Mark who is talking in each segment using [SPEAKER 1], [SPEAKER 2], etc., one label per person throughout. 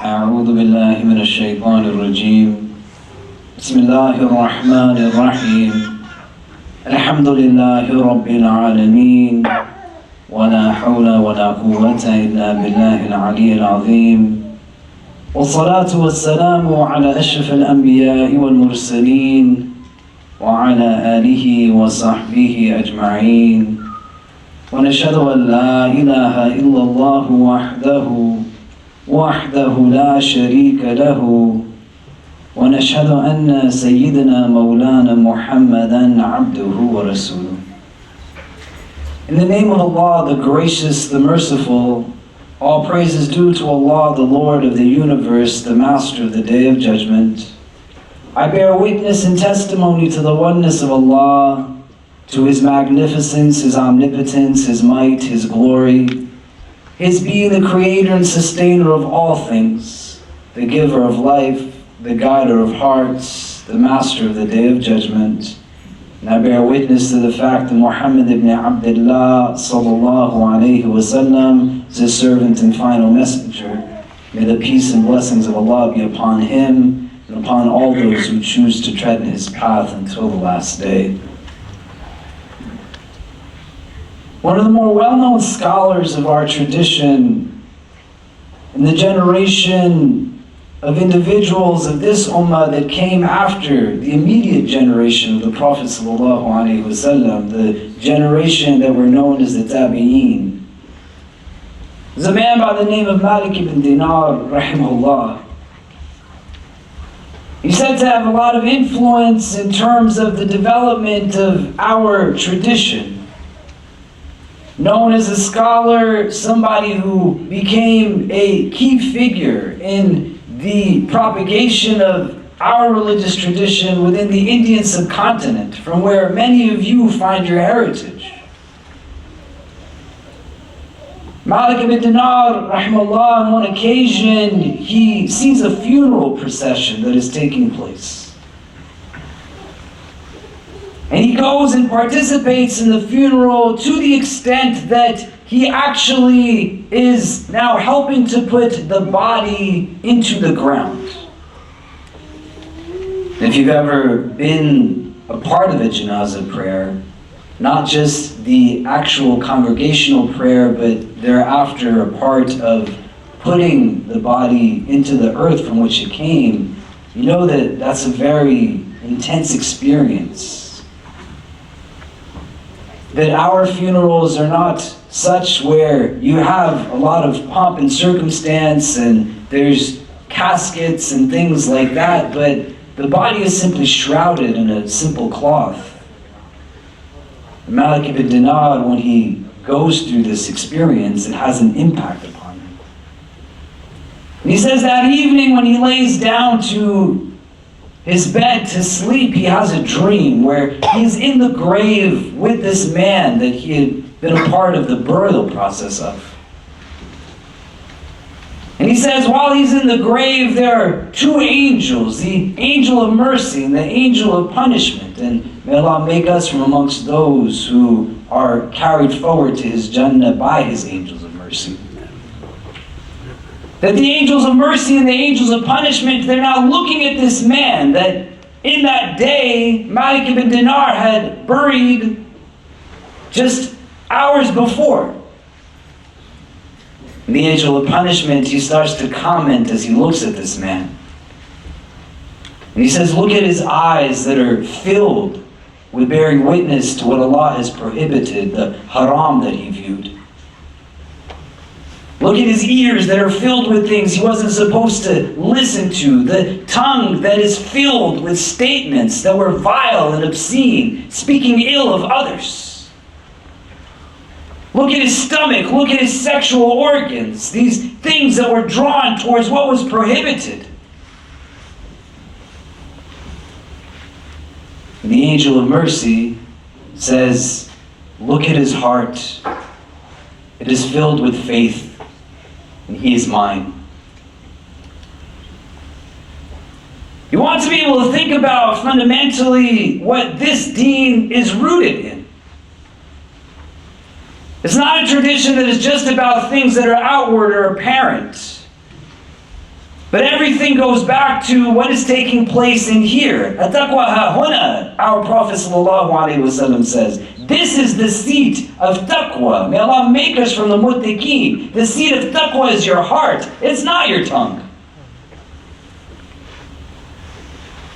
[SPEAKER 1] أعوذ بالله من الشيطان الرجيم بسم الله الرحمن الرحيم الحمد لله رب العالمين ولا حول ولا قوة إلا بالله العلي العظيم والصلاة والسلام على أشرف الأنبياء والمرسلين وعلى آله وصحبه أجمعين ونشهد أن لا إله إلا الله وحده لا شريك له ونشهد أن سيدنا مولانا محمدا عبده ورسوله. In the name of Allah, the gracious, the merciful, all praise is due to Allah, the Lord of the universe, the Master of the Day of Judgment. I bear witness and testimony to the oneness of Allah, to His magnificence, His omnipotence, His might, His glory, His being the creator and sustainer of all things, the giver of life, the guider of hearts, the master of the Day of Judgment. And I bear witness to the fact that Muhammad ibn Abdullah sallallahu alayhi wasallam is His servant and final messenger. May the peace and blessings of Allah be upon him and upon all those who choose to tread in his path until the last day. One of the more well-known scholars of our tradition, in the generation of individuals of this ummah that came after the immediate generation of the Prophet ﷺ, the generation that were known as the Tabi'een, is a man by the name of Malik ibn Dinar, rahimahullah. He's said to have a lot of influence in terms of the development of our tradition. Known as a scholar, somebody who became a key figure in the propagation of our religious tradition within the Indian subcontinent, from where many of you find your heritage. Malik ibn Dinar, rahimahullah, on one occasion, he sees a funeral procession that is taking place. And he goes and participates in the funeral to the extent that he actually is now helping to put the body into the ground. If you've ever been a part of a janazah prayer, not just the actual congregational prayer, but thereafter a part of putting the body into the earth from which it came, you know that that's a very intense experience. That our funerals are not such where you have a lot of pomp and circumstance and there's caskets and things like that, but the body is simply shrouded in a simple cloth. Malik ibn Dinar, when he goes through this experience, it has an impact upon him. And he says that evening when he lays down to his bed to sleep, he has a dream where he's in the grave with this man that he had been a part of the burial process of. And he says while he's in the grave, there are two angels, the angel of mercy and the angel of punishment. And may Allah make us from amongst those who are carried forward to His Jannah by His angels of mercy. That the angels of mercy and the angels of punishment, they're now looking at this man that in that day, Malik ibn Dinar had buried just hours before. And the angel of punishment, he starts to comment as he looks at this man. And he says, look at his eyes that are filled with bearing witness to what Allah has prohibited, the haram that he viewed. Look at his ears that are filled with things he wasn't supposed to listen to. The tongue that is filled with statements that were vile and obscene, speaking ill of others. Look at his stomach. Look at his sexual organs. These things that were drawn towards what was prohibited. And the angel of mercy says, look at his heart. It is filled with faith. And he is mine. You want to be able to think about fundamentally what this deen is rooted in. It's not a tradition that is just about things that are outward or apparent. But everything goes back to what is taking place in here. At-taqwa ha-huna, our Prophet ﷺ says, this is the seat of taqwa. May Allah make us from the muttaqeen. The seat of taqwa is your heart. It's not your tongue.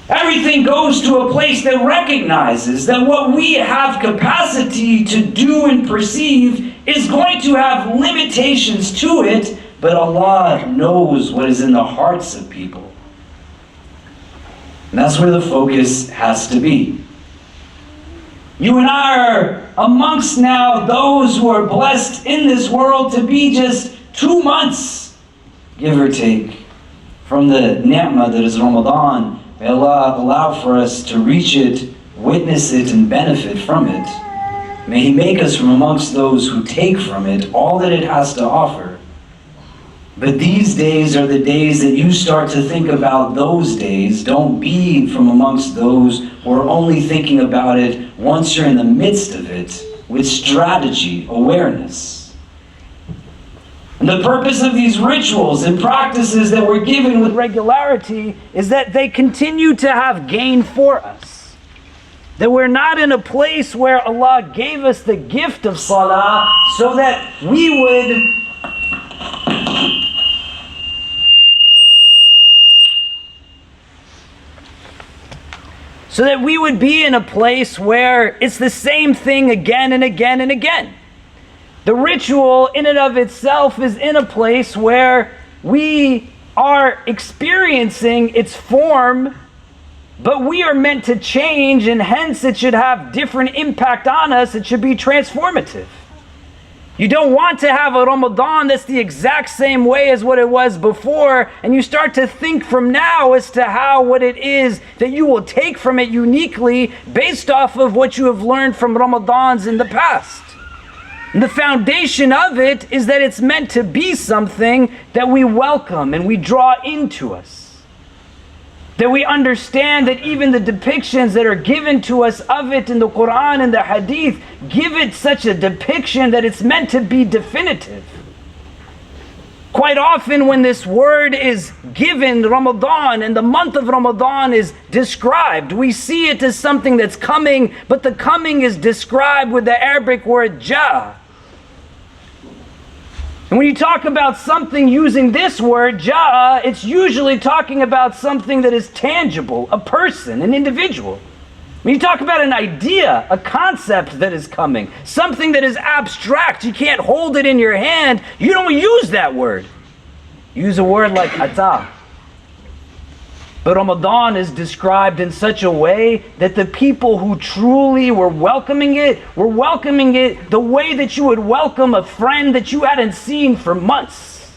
[SPEAKER 1] Everything goes to a place that recognizes that what we have capacity to do and perceive is going to have limitations to it, but Allah knows what is in the hearts of people. And that's where the focus has to be. You and I are amongst now those who are blessed in this world to be just 2 months, give or take, from the ni'mah that is Ramadan. May Allah allow for us to reach it, witness it, and benefit from it. May He make us from amongst those who take from it all that it has to offer. But these days are the days that you start to think about those days. Don't be from amongst those who are only thinking about it once you're in the midst of it, with strategy, awareness. And the purpose of these rituals and practices that we're given with regularity is that they continue to have gain for us. That we're not in a place where Allah gave us the gift of salah so that we would be in a place where it's the same thing again and again and again. The ritual in and of itself is in a place where we are experiencing its form, but we are meant to change, and hence it should have different impact on us. It should be transformative. You don't want to have a Ramadan that's the exact same way as what it was before, and you start to think from now as to how what it is that you will take from it uniquely based off of what you have learned from Ramadans in the past. And the foundation of it is that it's meant to be something that we welcome and we draw into us. That we understand that even the depictions that are given to us of it in the Quran and the Hadith give it such a depiction that it's meant to be definitive. Quite often when this word is given, Ramadan, and the month of Ramadan is described, we see it as something that's coming, but the coming is described with the Arabic word ja. And when you talk about something using this word, ja'a, it's usually talking about something that is tangible, a person, an individual. When you talk about an idea, a concept that is coming, something that is abstract, you can't hold it in your hand, you don't use that word. You use a word like ata. But Ramadan is described in such a way that the people who truly were welcoming it the way that you would welcome a friend that you hadn't seen for months.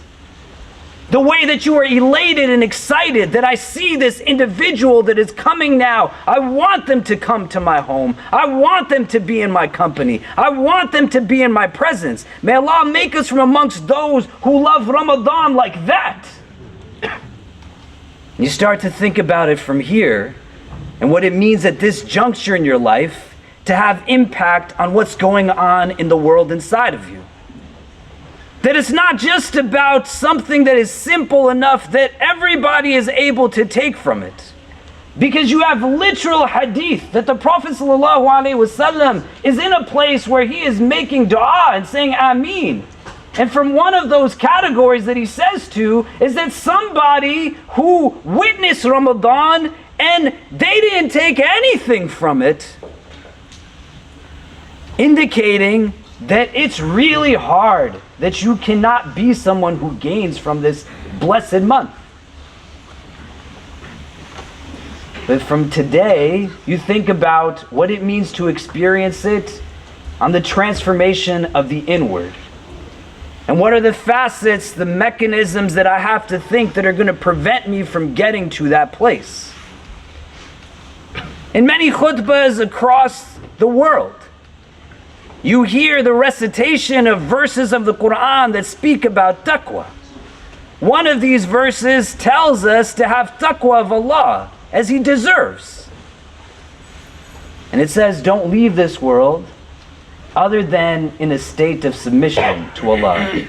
[SPEAKER 1] The way that you are elated and excited that I see this individual that is coming now. I want them to come to my home. I want them to be in my company. I want them to be in my presence. May Allah make us from amongst those who love Ramadan like that. You start to think about it from here and what it means at this juncture in your life to have impact on what's going on in the world inside of you. That it's not just about something that is simple enough that everybody is able to take from it. Because you have literal hadith that the Prophet ﷺ is in a place where he is making dua and saying Ameen. And from one of those categories that he says to is that somebody who witnessed Ramadan and they didn't take anything from it, indicating that it's really hard that you cannot be someone who gains from this blessed month. But from today, you think about what it means to experience it on the transformation of the inward. And what are the facets, the mechanisms that I have to think that are going to prevent me from getting to that place? In many khutbahs across the world, you hear the recitation of verses of the Quran that speak about taqwa. One of these verses tells us to have taqwa of Allah as He deserves. And it says, don't leave this world other than in a state of submission to Allah.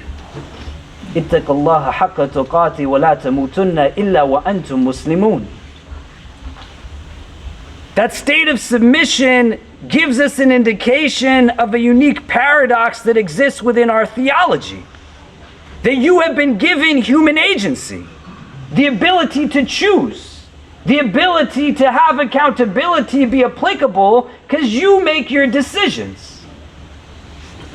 [SPEAKER 2] اتقوا الله حق تقاته ولا تموتن إلا وأنتم مسلمون. That state of submission gives us an indication of a unique paradox that exists within our theology. That you have been given human agency, the ability to choose, the ability to have accountability be applicable because you make your decisions.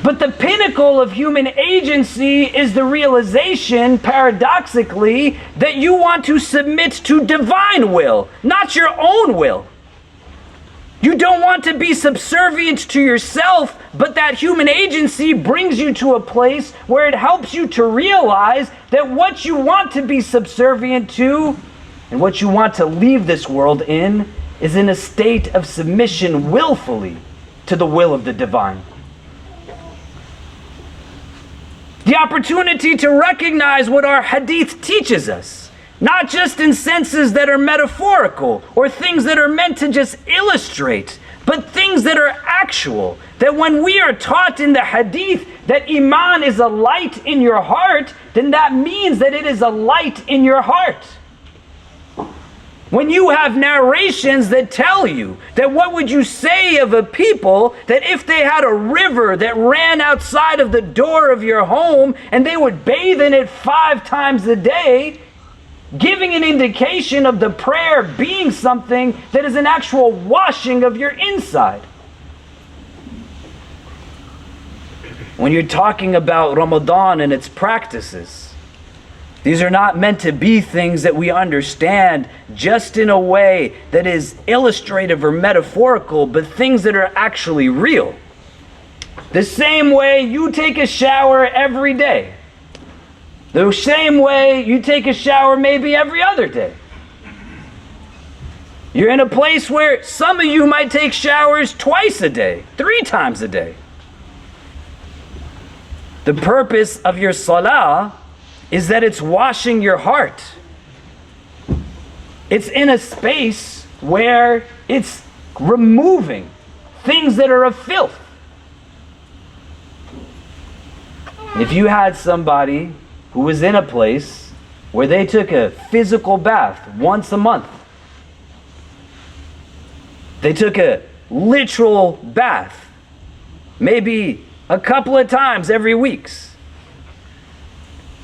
[SPEAKER 2] But the pinnacle of human agency is the realization, paradoxically, that you want to submit to divine will, not your own will. You don't want to be subservient to yourself, but that human agency brings you to a place where it helps you to realize that what you want to be subservient to and what you want to leave this world in is in a state of submission willfully to the will of the divine. The opportunity to recognize what our hadith teaches us, not just in senses that are metaphorical or things that are meant to just illustrate, but things that are actual. That when we are taught in the hadith that Iman is a light in your heart, then that means that it is a light in your heart. When you have narrations that tell you that what would you say of a people that if they had a river that ran outside of the door of your home and they would bathe in it 5 times a day, giving an indication of the prayer being something that is an actual washing of your inside. When you're talking about Ramadan and its practices, these are not meant to be things that we understand just in a way that is illustrative or metaphorical, but things that are actually real. The same way you take a shower every day. The same way you take a shower maybe every other day. You're in a place where some of you might take showers twice a day, 3 times a day. The purpose of your salah is that it's washing your heart. It's in a space where it's removing things that are of filth. If you had somebody who was in a place where they took a physical bath once a month, they took a literal bath maybe a couple of times every week,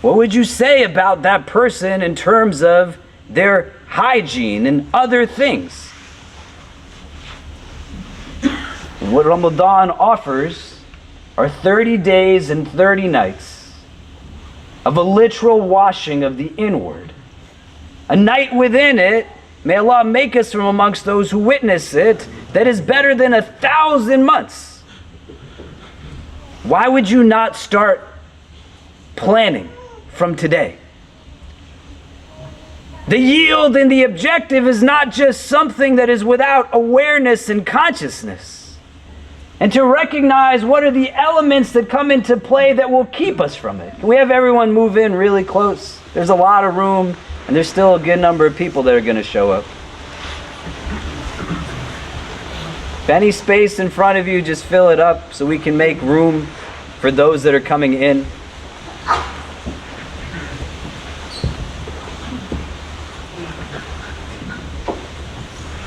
[SPEAKER 2] what would you say about that person in terms of their hygiene and other things? What Ramadan offers are 30 days and 30 nights of a literal washing of the inward. A night within it, may Allah make us from amongst those who witness it, that is better than 1,000 months. Why would you not start planning from today? The yield and the objective is not just something that is without awareness and consciousness. And to recognize what are the elements that come into play that will keep us from it. Can we have everyone move in really close? There's a lot of room and there's still a good number of people that are going to show up. If any space in front of you, just fill it up so we can make room for those that are coming in.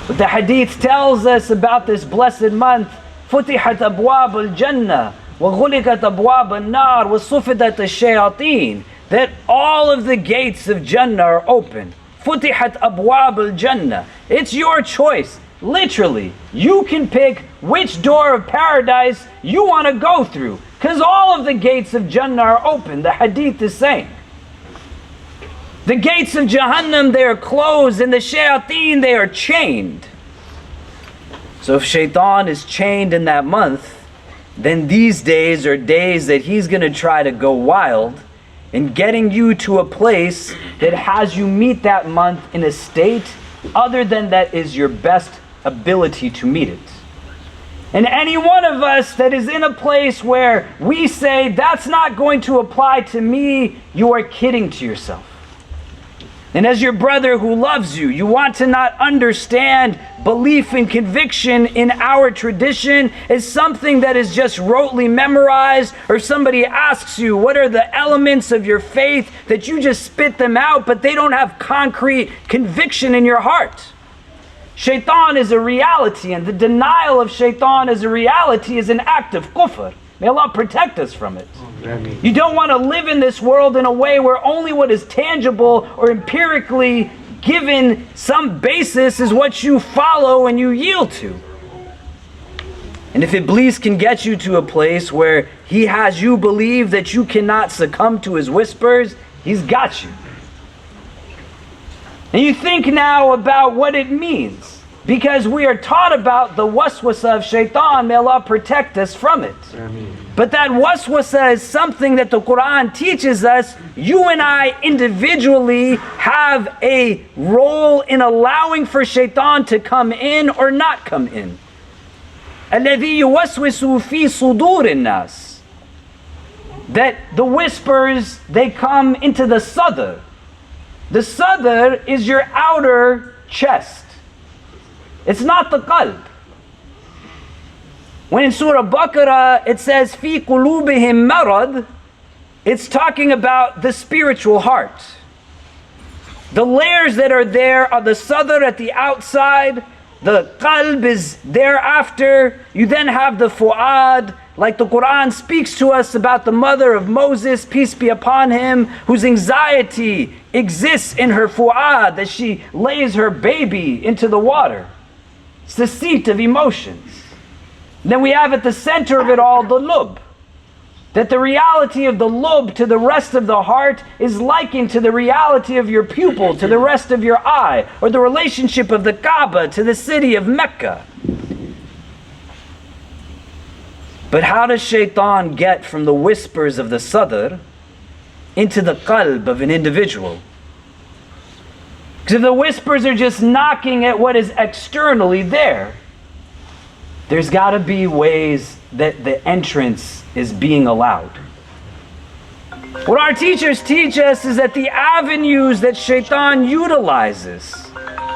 [SPEAKER 2] But the hadith tells us about this blessed month. فتحت أبواب الجنة وغلقت أبواب النار وصفدت الشياطين. That all of the gates of Jannah are open. فتحت أبواب الجنة. It's your choice. Literally, you can pick which door of paradise you want to go through, because all of the gates of Jannah are open. The hadith is saying. The gates of Jahannam, they are closed, and the shayateen, they are chained. So if Shaytan is chained in that month, then these days are days that he's going to try to go wild in getting you to a place that has you meet that month in a state other than that is your best ability to meet it. And any one of us that is in a place where we say, that's not going to apply to me, you are kidding to yourself. And as your brother who loves you, you want to not understand belief and conviction in our tradition as something that is just rotely memorized, or somebody asks you, what are the elements of your faith, that you just spit them out, but they don't have concrete conviction in your heart. Shaytan is a reality, and the denial of Shaytan as a reality is an act of kufr. May Allah protect us from it. You don't want to live in this world in a way where only what is tangible or empirically given some basis is what you follow and you yield to. And if Iblis can get you to a place where he has you believe that you cannot succumb to his whispers, he's got you. And you think now about what it means, because we are taught about the waswasa of Shaytan. May Allah protect us from it. Ameen. But that waswasa is something that the Quran teaches us. You and I individually have a role in allowing for Shaytan to come in or not come in. الَّذِي يُوَسْوِسُ فِي صُدُورِ النَّاسِ. That the whispers, they come into the sadr. The sadr is your outer chest. It's not the qalb. When in Surah Baqarah it says, fi qulubihim marad, it's talking about the spiritual heart. The layers that are there are the sadr at the outside, the qalb is thereafter. You then have the fu'ad, like the Quran speaks to us about the mother of Moses, peace be upon him, whose anxiety exists in her fu'ad as she lays her baby into the water. It's the seat of emotions. And then we have at the center of it all the lub. That the reality of the lub to the rest of the heart is likened to the reality of your pupil to the rest of your eye, or the relationship of the Kaaba to the city of Mecca. But how does Shaytan get from the whispers of the sadr into the qalb of an individual? Because if the whispers are just knocking at what is externally there, there's got to be ways that the entrance is being allowed. What our teachers teach us is that the avenues that Shaytan utilizes,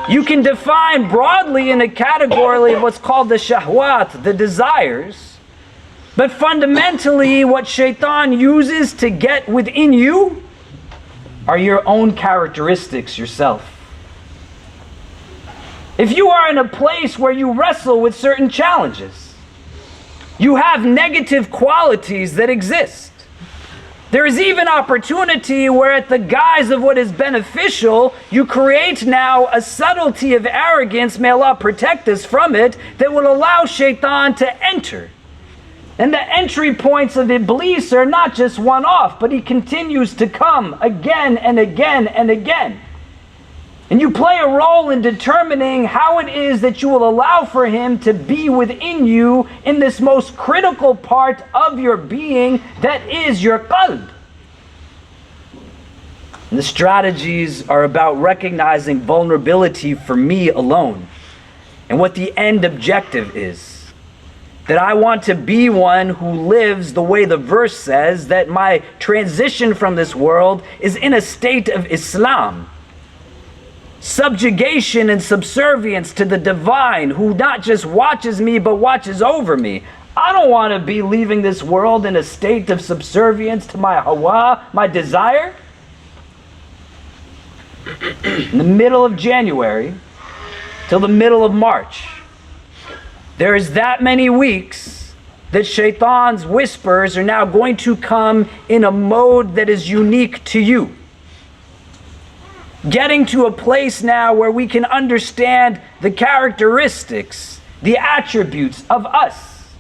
[SPEAKER 2] you can define broadly in a category of what's called the shahwat, the desires. But fundamentally, what Shaytan uses to get within you are your own characteristics yourself. If you are in a place where you wrestle with certain challenges, you have negative qualities that exist. There is even opportunity where at the guise of what is beneficial, you create now a subtlety of arrogance, may Allah protect us from it, that will allow Shaytan to enter. And the entry points of Iblis are not just one-off, but he continues to come again and again and again. And you play a role in determining how it is that you will allow for him to be within you in this most critical part of your being, that is your qalb. And the strategies are about recognizing vulnerability for me alone, and what the end objective is. That I want to be one who lives the way the verse says, that my transition from this world is in a state of Islam. Subjugation and subservience to the divine, who not just watches me but watches over me. I don't want to be leaving this world in a state of subservience to my hawa, my desire. In the middle of January till the middle of March, there is that many weeks that Shaytan's whispers are now going to come in a mode that is unique to you. Getting to a place now where we can understand the characteristics, the attributes of us,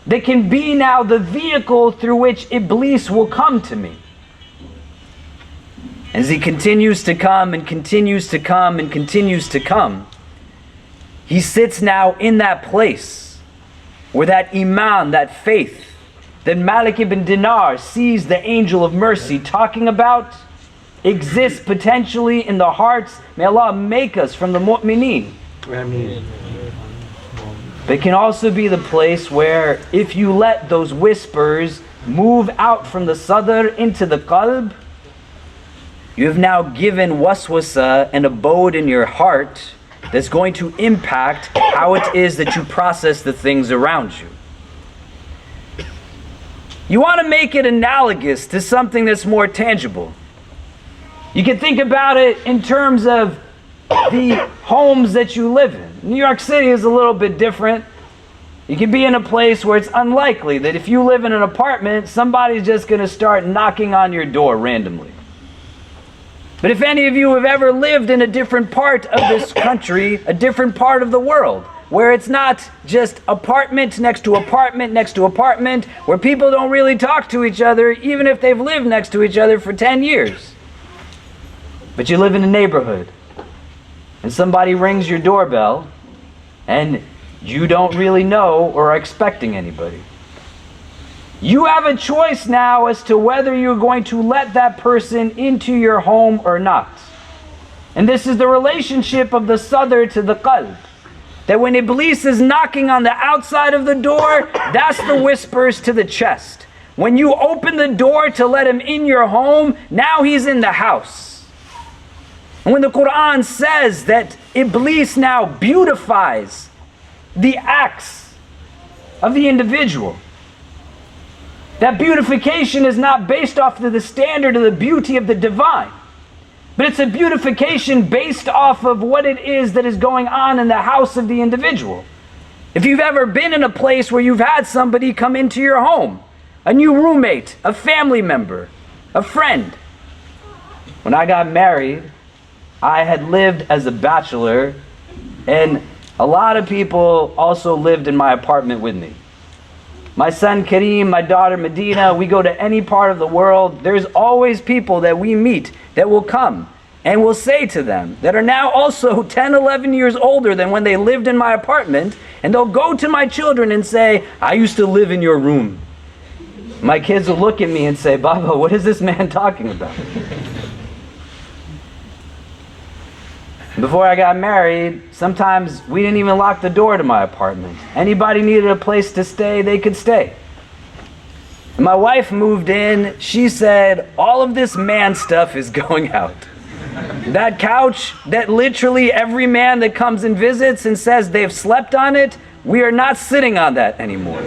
[SPEAKER 2] that can be now the vehicle through which Iblis will come to me. As he continues to come and continues to come and continues to come, he sits now in that place where that iman, that faith, that Malik ibn Dinar sees the angel of mercy talking about, exists potentially in the hearts. May Allah make us from the mu'mineen. Ameen. But it can also be the place where if you let those whispers move out from the sadr into the qalb, You have now given waswasa an abode in your heart that's going to impact how it is that you process the things around you. You want to make it analogous to something that's more tangible. You can think about it in terms of the homes that you live in. New York City is a little bit different. You can be in a place where it's unlikely that if you live in an apartment, somebody's just going to start knocking on your door randomly. But if any of you have ever lived in a different part of this country, a different part of the world, where it's not just apartment next to apartment next to apartment, where people don't really talk to each other, even if they've lived next to each other for 10 years. But you live in a neighborhood, and somebody rings your doorbell, and you don't really know or are expecting anybody. You have a choice now as to whether you're going to let that person into your home or not. And this is the relationship of the sadr to the qalb. That when Iblis is knocking on the outside of the door, that's the whispers to the chest. When you open the door to let him in your home, now he's in the house. And when the Quran says that Iblis now beautifies the acts of the individual, that beautification is not based off of the standard of the beauty of the divine, but it's a beautification based off of what it is that is going on in the house of the individual. If you've ever been in a place where you've had somebody come into your home, a new roommate, a family member, a friend. When I got married, I had lived as a bachelor, and a lot of people also lived in my apartment with me. My son Kareem, my daughter Medina, we go to any part of the world, there's always people that we meet that will come and will say to them, that are now also 10, 11 years older than when they lived in my apartment, and they'll go to my children and say, I used to live in your room. My kids will look at me and say, Baba, what is this man talking about? Before I got married, sometimes we didn't even lock the door to my apartment. Anybody needed a place to stay, they could stay. And my wife moved in, she said, all of this man stuff is going out. That couch that literally every man that comes and visits and says they've slept on it, we are not sitting on that anymore.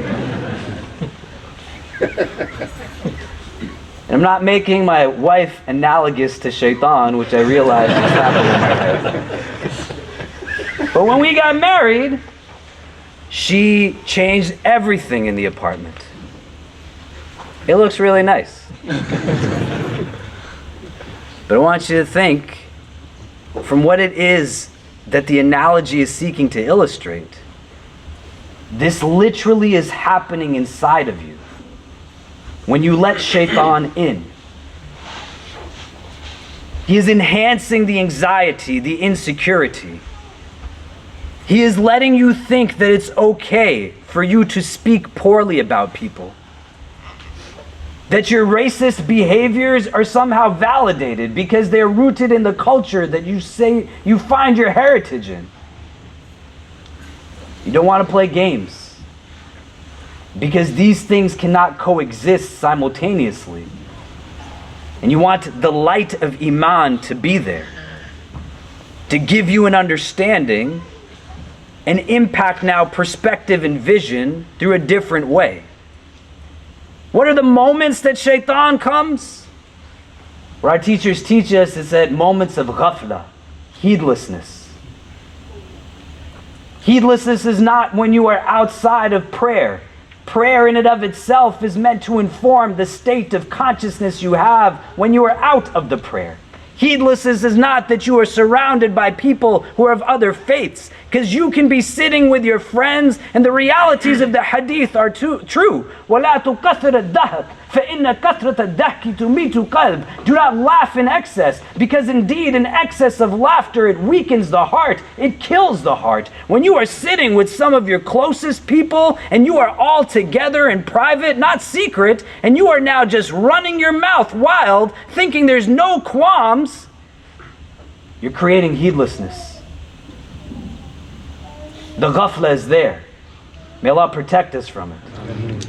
[SPEAKER 2] And I'm not making my wife analogous to Shaytan, which I realized is happening in my head. But when we got married, she changed everything in the apartment. It looks really nice. But I want you to think from what it is that the analogy is seeking to illustrate. This literally is happening inside of you. When you let Shaytan in, he is enhancing the anxiety, the insecurity. He is letting you think that it's okay for you to speak poorly about people. That your racist behaviors are somehow validated because they're rooted in the culture that you say you find your heritage in. You don't want to play games. Because these things cannot coexist simultaneously. And you want the light of Iman to be there, to give you an understanding and impact now perspective and vision through a different way. What are the moments that Shaytan comes? Where our teachers teach us, it's at moments of ghafla, heedlessness. Heedlessness is not when you are outside of prayer. Prayer in and of itself is meant to inform the state of consciousness you have when you are out of the prayer. Heedlessness is not that you are surrounded by people who are of other faiths, because you can be sitting with your friends and the realities of the hadith are true. وَلَا تُكَثِّرَ الدَّهْكِ فَإِنَّ كَثْرَةَ الدَّهْكِ تُمِيتُ قَلْبٍ. Do not laugh in excess, because indeed in excess of laughter it weakens the heart, it kills the heart. When you are sitting with some of your closest people and you are all together in private, not secret, and you are now just running your mouth wild, thinking there's no qualms, you're creating heedlessness. The ghafla is there. May Allah protect us from it.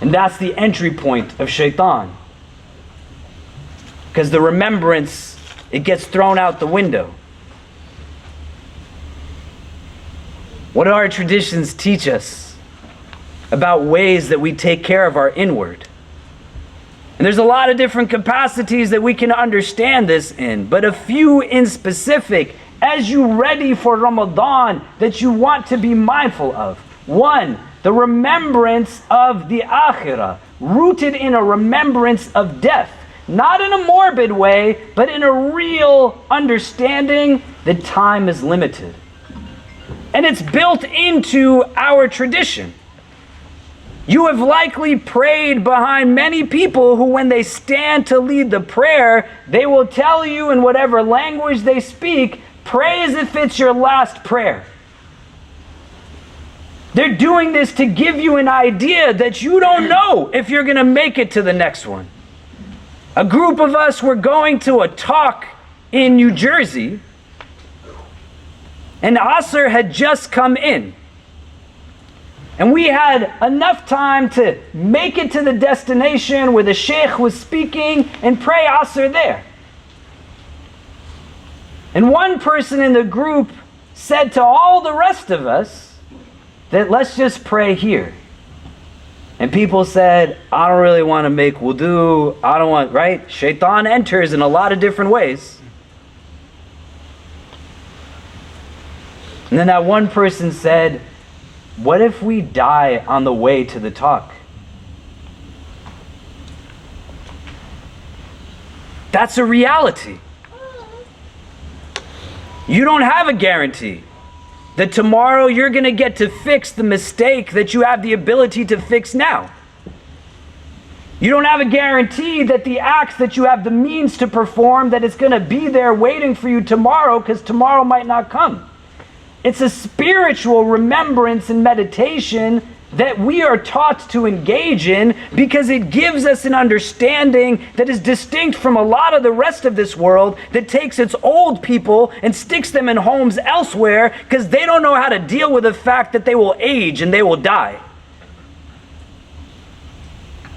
[SPEAKER 2] And that's the entry point of Shaytan. because the remembrance, it gets thrown out the window. What do our traditions teach us about ways that we take care of our inward? And there's a lot of different capacities that we can understand this in, but a few in specific, as you ready for Ramadan, that you want to be mindful of. One, the remembrance of the akhirah, rooted in a remembrance of death. Not in a morbid way, but in a real understanding that time is limited. And it's built into our tradition. You have likely prayed behind many people who, when they stand to lead the prayer, they will tell you in whatever language they speak, pray as if it's your last prayer. They're doing this to give you an idea that you don't know if you're going to make it to the next one. A group of us were going to a talk in New Jersey, and Asr had just come in. And we had enough time to make it to the destination where the sheikh was speaking and pray Asr there. And one person in the group said to all the rest of us that let's just pray here. And people said, I don't really want to make wudu, I don't want, right? Shaytan enters in a lot of different ways. And then that one person said, what if we die on the way to the talk? That's a reality. You don't have a guarantee that tomorrow you're going to get to fix the mistake that you have the ability to fix now. You don't have a guarantee that the acts that you have the means to perform, that it's going to be there waiting for you tomorrow, because tomorrow might not come. It's a spiritual remembrance and meditation that we are taught to engage in because it gives us an understanding that is distinct from a lot of the rest of this world that takes its old people and sticks them in homes elsewhere because they don't know how to deal with the fact that they will age and they will die.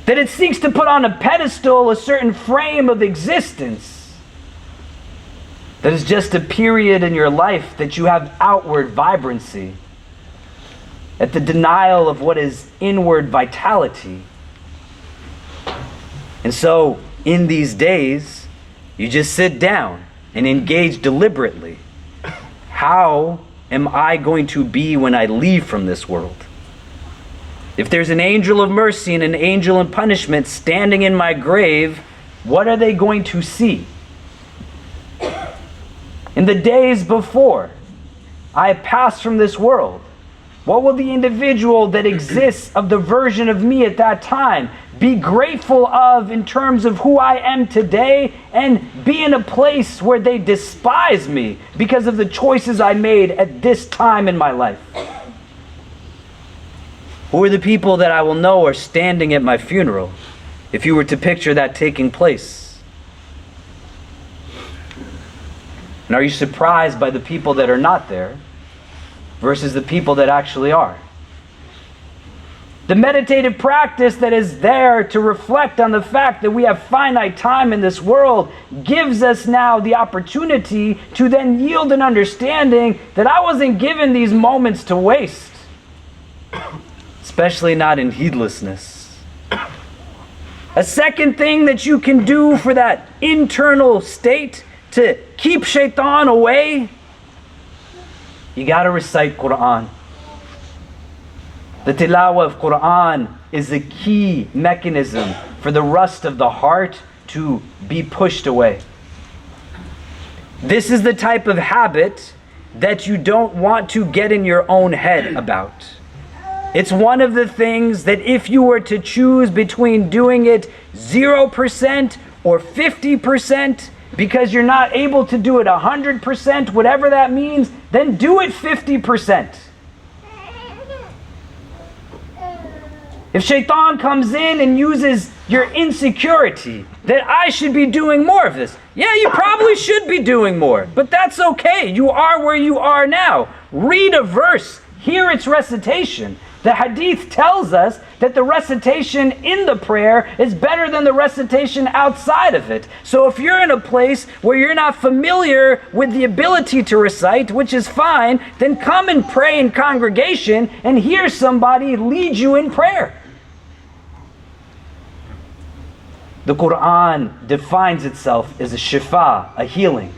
[SPEAKER 2] That it seeks to put on a pedestal a certain frame of existence that is just a period in your life that you have outward vibrancy, at the denial of what is inward vitality. And so, in these days, you just sit down and engage deliberately. How am I going to be when I leave from this world? If there's an angel of mercy and an angel of punishment standing in my grave, what are they going to see? In the days before I pass from this world, what will the individual that exists of the version of me at that time be grateful of in terms of who I am today, and be in a place where they despise me because of the choices I made at this time in my life? Who are the people that I will know are standing at my funeral, if you were to picture that taking place? And are you surprised by the people that are not there versus the people that actually are? The meditative practice that is there to reflect on the fact that we have finite time in this world gives us now the opportunity to then yield an understanding that I wasn't given these moments to waste, especially not in heedlessness. A second thing that you can do for that internal state to keep Shaytan away, you got to recite Quran. The tilawah of Quran is a key mechanism for the rust of the heart to be pushed away. This is the type of habit that you don't want to get in your own head about. It's one of the things that if you were to choose between doing it 0% or 50%, because you're not able to do it 100%, whatever that means, then do it 50%. If Shaytan comes in and uses your insecurity that I should be doing more of this, yeah, you probably should be doing more, but that's okay. You are where you are now. Read a verse, hear its recitation. The hadith tells us that the recitation in the prayer is better than the recitation outside of it. So if you're in a place where you're not familiar with the ability to recite, which is fine, then come and pray in congregation and hear somebody lead you in prayer. The Quran defines itself as a shifa, a healing.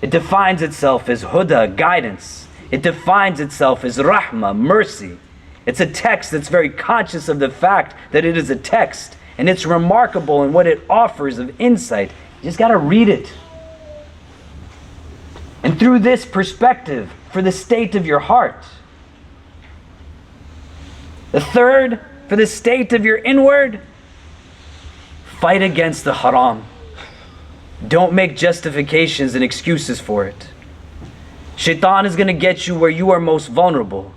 [SPEAKER 2] It defines itself as huda, guidance. It defines itself as rahmah, mercy. It's a text that's very conscious of the fact that it is a text, and it's remarkable in what it offers of insight. You just got to read it. And through this perspective, for the state of your heart. The third, for the state of your inward, fight against the haram. Don't make justifications and excuses for it. Shaytan is going to get you where you are most vulnerable.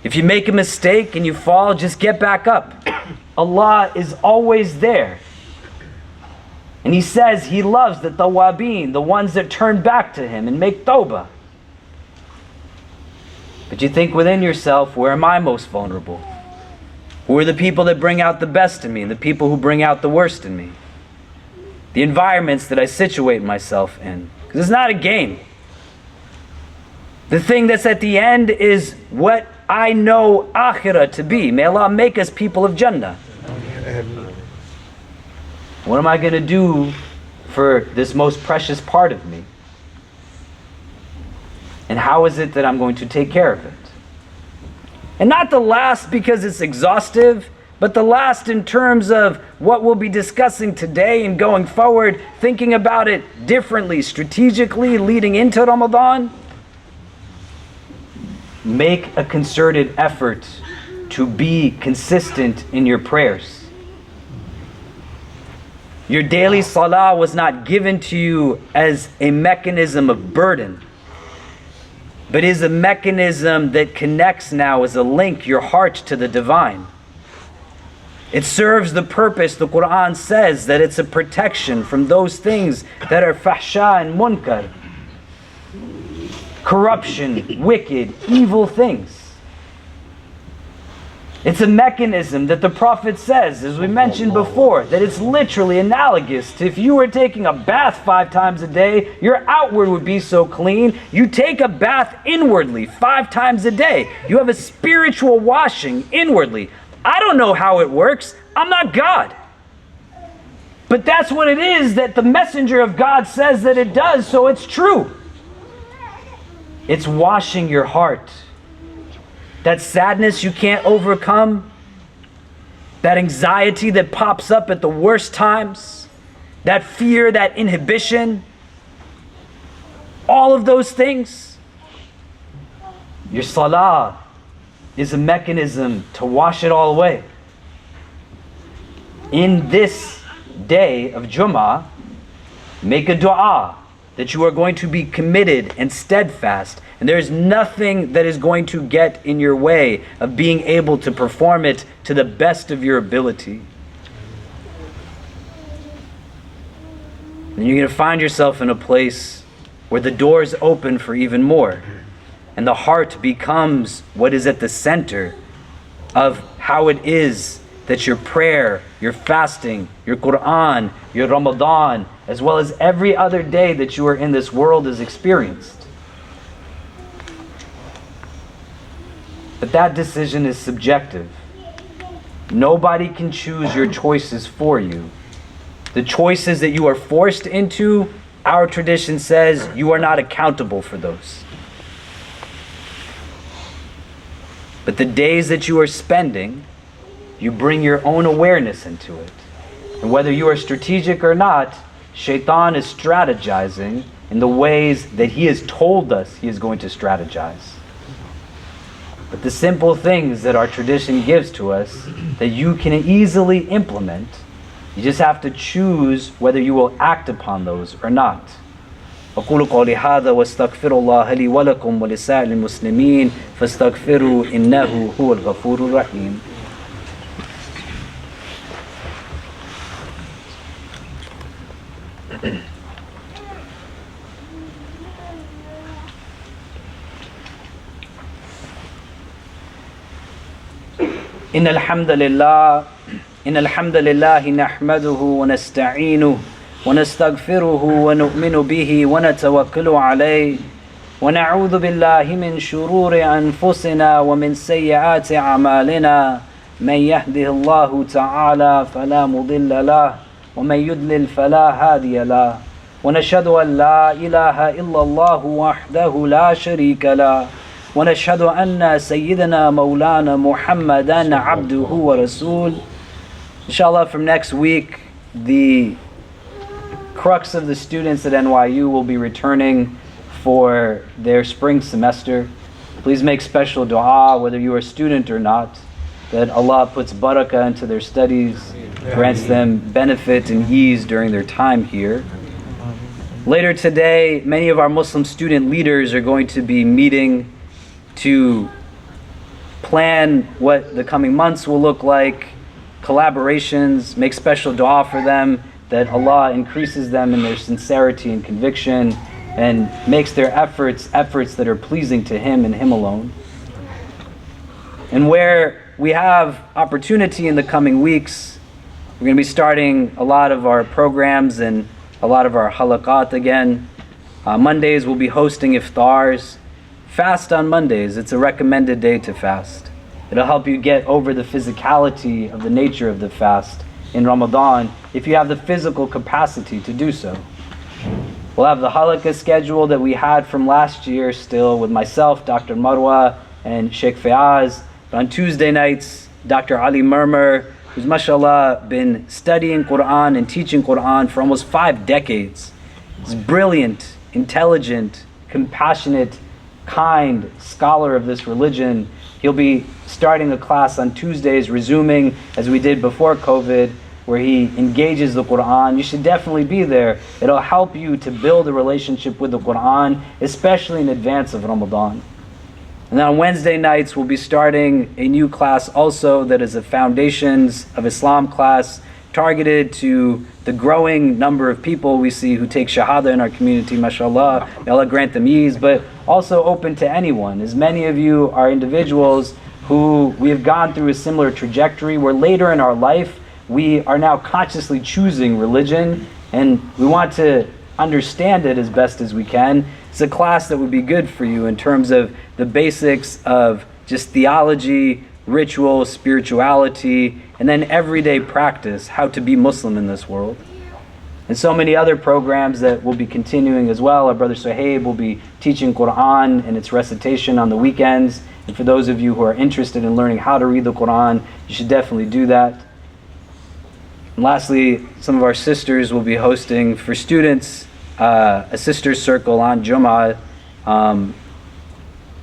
[SPEAKER 2] If you make a mistake and you fall, just get back up. Allah is always there. And He says He loves the tawabin, the ones that turn back to Him and make tawbah. But you think within yourself, where am I most vulnerable? Who are the people that bring out the best in me and the people who bring out the worst in me? The environments that I situate myself in. Because it's not a game. The thing that's at the end is what I know akhirah to be. May Allah make us people of Jannah. What am I going to do for this most precious part of me? And how is it that I'm going to take care of it? And not the last because it's exhaustive, but the last in terms of what we'll be discussing today and going forward, thinking about it differently, strategically, leading into Ramadan. Make a concerted effort to be consistent in your prayers. Your daily salah was not given to you as a mechanism of burden, but is a mechanism that connects now as a link your heart to the divine. It serves the purpose, the Quran says, that it's a protection from those things that are fahsha and munkar. Corruption, wicked, evil things. It's a mechanism that the Prophet says, as we mentioned before, that it's literally analogous to if you were taking a bath 5 times a day, your outward would be so clean. You take a bath inwardly 5 times a day. You have a spiritual washing inwardly. I don't know how it works. I'm not God. But that's what it is that the messenger of God says that it does, so it's true. It's washing your heart. That sadness you can't overcome, that anxiety that pops up at the worst times, that fear, that inhibition, all of those things. Your salah is a mechanism to wash it all away. In this day of Jumu'ah, make a dua that you are going to be committed and steadfast, and there is nothing that is going to get in your way of being able to perform it to the best of your ability. And you're going to find yourself in a place where the doors open for even more, and the heart becomes what is at the center of how it is that your prayer, your fasting, your Quran, your Ramadan, as well as every other day that you are in this world is experienced. But that decision is subjective. Nobody can choose your choices for you. The choices that you are forced into, our tradition says you are not accountable for those. But the days that you are spending, you bring your own awareness into it. And whether you are strategic or not, Shaytan is strategizing in the ways that he has told us he is going to strategize. But the simple things that our tradition gives to us that you can easily implement, you just have to choose whether you will act upon those or not. أقول قولي هذا واستغفر الله لي ولكم ولسائر المسلمين فاستغفروا إنه هو الغفور الرحيم. إن الحمد لله نحمده ونستعينه ونستغفره ونؤمن به ونتوكل عليه ونعوذ بالله من شرور أنفسنا ومن سيئات أعمالنا من يهده الله تعالى فلا مضل له ومن يضلل فلا هادي له ونشهد أن لا إله إلا الله وحده لا شريك له ونشهد أن سيدنا مولانا محمدا عبده ورسول. Inshallah, from next week, the crux of the students at NYU will be returning for their spring semester. Please make special dua, whether you are a student or not, that Allah puts barakah into their studies, grants them benefit and ease during their time here. Later today, many of our Muslim student leaders are going to be meeting to plan what the coming months will look like, collaborations, make special dua for them, that Allah increases them in their sincerity and conviction and makes their efforts that are pleasing to Him and Him alone. And where we have opportunity in the coming weeks, we're going to be starting a lot of our programs and a lot of our halaqat again. Mondays we'll be hosting iftars. Fast on Mondays. It's a recommended day to fast. It'll help you get over the physicality of the nature of the fast in Ramadan if you have the physical capacity to do so. We'll have the halaqah schedule that we had from last year still with myself, Dr. Marwa, and Sheikh Fayaz. But on Tuesday nights, Dr. Ali Murmur, who's mashallah been studying Quran and teaching Quran for almost 5 decades. He's brilliant, intelligent, compassionate, kind scholar of this religion. He'll be starting a class on Tuesdays, resuming as we did before COVID, where he engages the Quran. You should definitely be there. It'll help you to build a relationship with the Quran, especially in advance of Ramadan. And then on Wednesday nights, we'll be starting a new class also that is a Foundations of Islam class targeted to the growing number of people we see who take Shahada in our community, mashallah. May Allah grant them ease, but also open to anyone. As many of you are individuals who we have gone through a similar trajectory where later in our life, we are now consciously choosing religion and we want to understand it as best as we can. It's a class that would be good for you in terms of the basics of just theology, ritual, spirituality, and then everyday practice, how to be Muslim in this world. And so many other programs that will be continuing as well. Our brother Suhaib will be teaching Quran and its recitation on the weekends. And for those of you who are interested in learning how to read the Quran, you should definitely do that. And lastly, some of our sisters will be hosting for students a sister's circle on Jumu'ah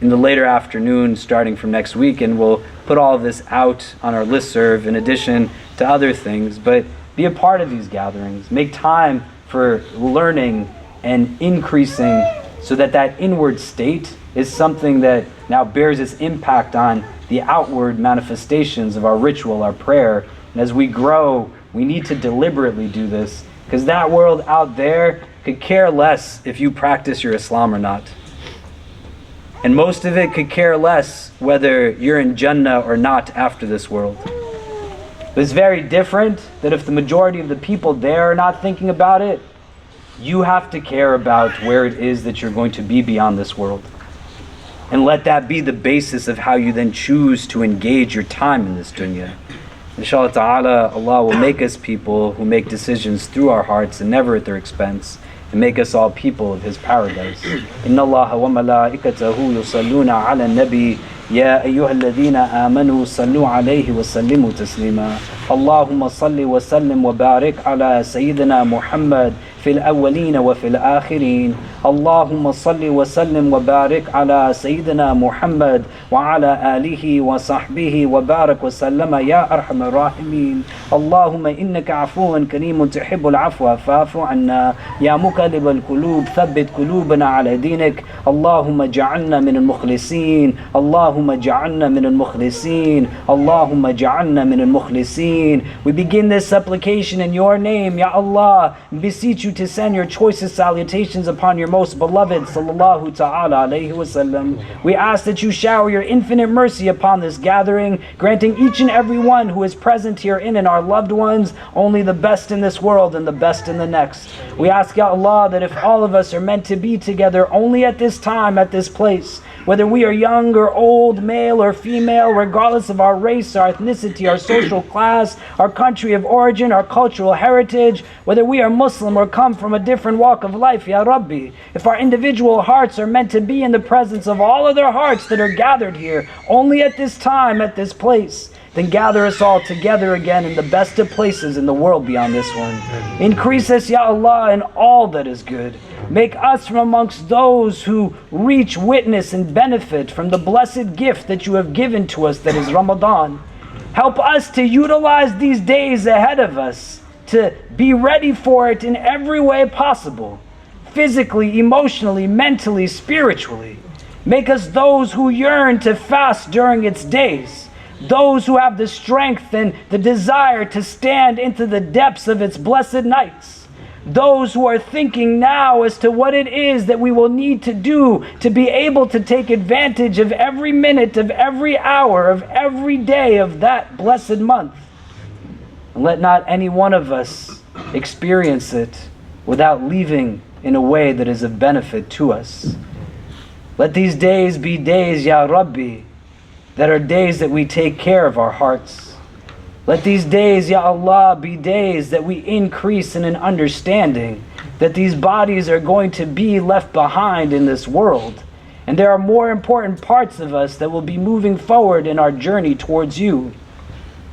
[SPEAKER 2] in the later afternoon starting from next week, and we'll put all of this out on our listserv in addition to other things. But be a part of these gatherings. Make time for learning and increasing so that that inward state is something that now bears its impact on the outward manifestations of our ritual, our prayer. And as we grow, we need to deliberately do this, because that world out there could care less if you practice your Islam or not. And most of it could care less whether you're in Jannah or not after this world. But it's very different that if the majority of the people there are not thinking about it, you have to care about where it is that you're going to be beyond this world. And let that be the basis of how you then choose to engage your time in this dunya. Inshallah ta'ala, Allah will make us people who make decisions through our hearts and never at their expense, and make us all people of His paradise. Inna Allah wa malaikatahu yusalluna ala nabi ya ayyuha alladhina amanu sallu alayhi wa sallimu taslima. Allahumma salli wa sallim wa barik ala Sayyidina Muhammad في الأولين وفي الآخرين. اللهم صل وسلم وبارك على سيدنا محمد وعلى آله وصحبه وبارك وسلم يا أرحم الراحمين. اللهم إنك عفو كريم تحب العفو فاعف عنا. يا مقلب القلوب ثبت قلوبنا على دينك. اللهم اجعلنا من المخلصين. اللهم اجعلنا من المخلصين. اللهم اجعلنا من المخلصين. We begin this supplication in your name, Ya Allah, and beseech you to send your choicest salutations upon your most beloved sallallahu ta'ala alayhi wasallam. We ask that you shower your infinite mercy upon this gathering, granting each and every one who is present herein and our loved ones only the best in this world and the best in the next. We ask, Ya Allah, that if all of us are meant to be together only at this time, at this place, whether we are young or old, male or female, regardless of our race, our ethnicity, our social class, our country of origin, our cultural heritage, whether we are Muslim or come from a different walk of life, Ya Rabbi, if our individual hearts are meant to be in the presence of all other hearts that are gathered here, only at this time, at this place, then gather us all together again in the best of places in the world beyond this one. Increase us, Ya Allah, in all that is good. Make us from amongst those who reach, witness, and benefit from the blessed gift that you have given to us, that is Ramadan. Help us to utilize these days ahead of us, to be ready for it in every way possible, physically, emotionally, mentally, spiritually. Make us those who yearn to fast during its days, those who have the strength and the desire to stand into the depths of its blessed nights. Those who are thinking now as to what it is that we will need to do to be able to take advantage of every minute, of every hour, of every day of that blessed month. And let not any one of us experience it without leaving in a way that is of benefit to us. Let these days be days, Ya Rabbi, that are days that we take care of our hearts. Let these days, Ya Allah, be days that we increase in an understanding that these bodies are going to be left behind in this world. And there are more important parts of us that will be moving forward in our journey towards you.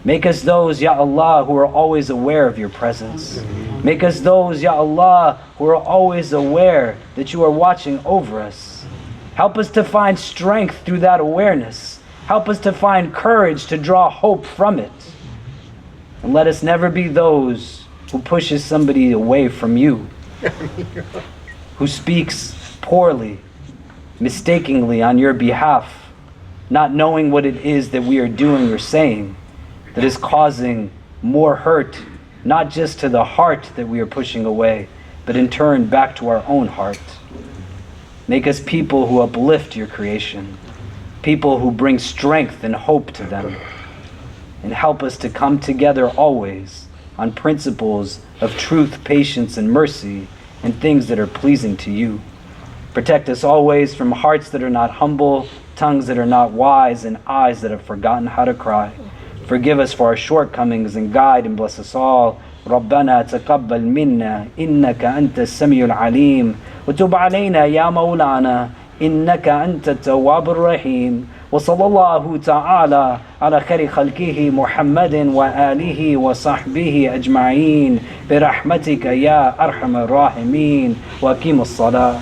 [SPEAKER 2] Make us those, Ya Allah, who are always aware of your presence. Make us those, Ya Allah, who are always aware that you are watching over us. Help us to find strength through that awareness. Help us to find courage to draw hope from it. And let us never be those who pushes somebody away from you, who speaks poorly, mistakenly on your behalf, not knowing what it is that we are doing or saying that is causing more hurt, not just to the heart that we are pushing away, but in turn back to our own heart. Make us people who uplift your creation, people who bring strength and hope to them. And help us to come together always on principles of truth, patience, and mercy, and things that are pleasing to you. Protect us always from hearts that are not humble, tongues that are not wise, and eyes that have forgotten how to cry. Forgive us for our shortcomings and guide and bless us all. ربنا تقبل منا إنك أنت السميع العليم وتب علينا يا مولانا إنك أنت التواب الرحيم وصلى الله تعالى على خير خلقه محمد وآله وصحبه أجمعين برحمتك يا أرحم الراحمين وأقيم الصلاة